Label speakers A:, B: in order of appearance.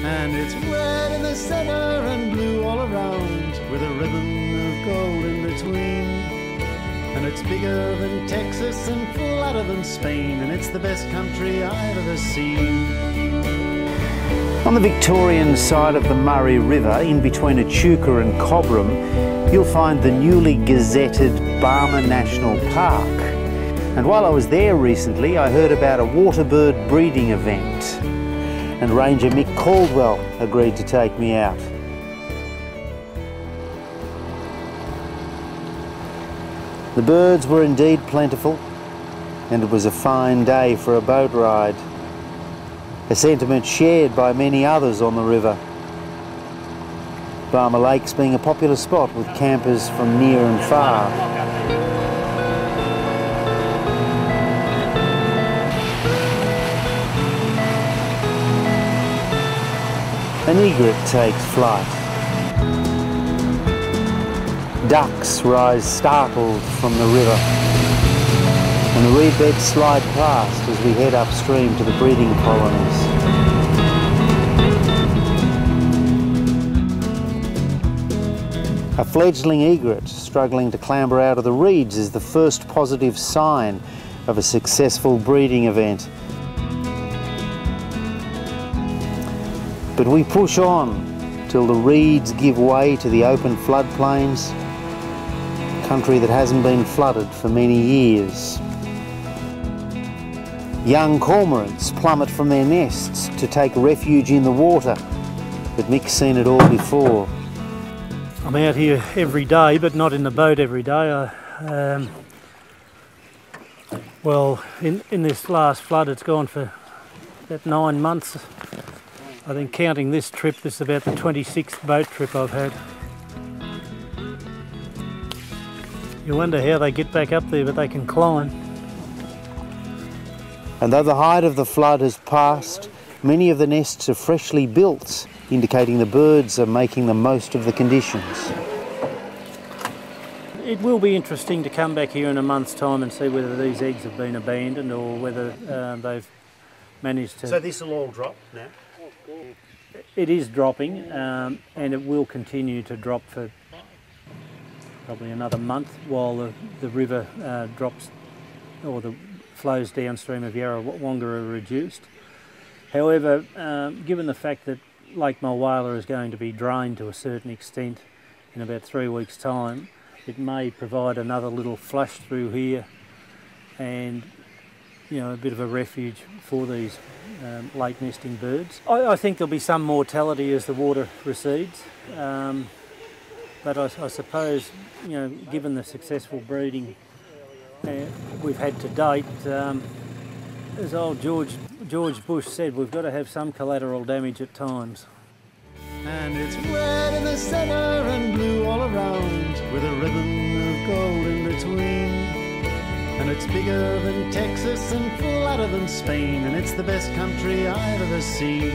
A: And it's red in the center and blue all around, with a ribbon of gold in between. And it's bigger than Texas and flatter than Spain, and it's the best country I've ever seen. On the Victorian side of the Murray River, in between Echuca and Cobram, you'll find the newly gazetted Barmah National Park. And while I was there recently, I heard about a water bird breeding event, and Ranger Mick Caldwell agreed to take me out. The birds were indeed plentiful, and it was a fine day for a boat ride, a sentiment shared by many others on the river. Barmah Lakes being a popular spot with campers from near and far. An egret takes flight. Ducks rise startled from the river, and the reed beds slide past as we head upstream to the breeding colonies. A fledgling egret struggling to clamber out of the reeds is the first positive sign of a successful breeding event. But we push on till the reeds give way to the open floodplains, country that hasn't been flooded for many years. Young cormorants plummet from their nests to take refuge in the water, but Mick's seen it all before.
B: I'm out here every day, but not in the boat every day. Well, in this last flood, it's gone for about 9 months. I think counting this trip, this is about the 26th boat trip I've had. You wonder how they get back up there, but they can climb.
A: And though the height of the flood has passed, many of the nests are freshly built, indicating the birds are making the most of the conditions.
B: It will be interesting to come back here in a month's time and see whether these eggs have been abandoned or whether they've managed to...
A: So this will all drop now?
B: It is dropping, and it will continue to drop for probably another month while the river drops, or the flows downstream of Yarrawonga are reduced. However, given the fact that Lake Mulwala is going to be drained to a certain extent in about 3 weeks' time, it may provide another little flush through here and, you know, a bit of a refuge for these lake nesting birds. I think there'll be some mortality as the water recedes, but I suppose, you know, given the successful breeding we've had to date, as old George Bush said, we've got to have some collateral damage at times.
A: And it's red in the center and blue all around, with a ribbon of gold in between. And it's bigger than Texas and flatter than Spain, and it's the best country I've ever seen.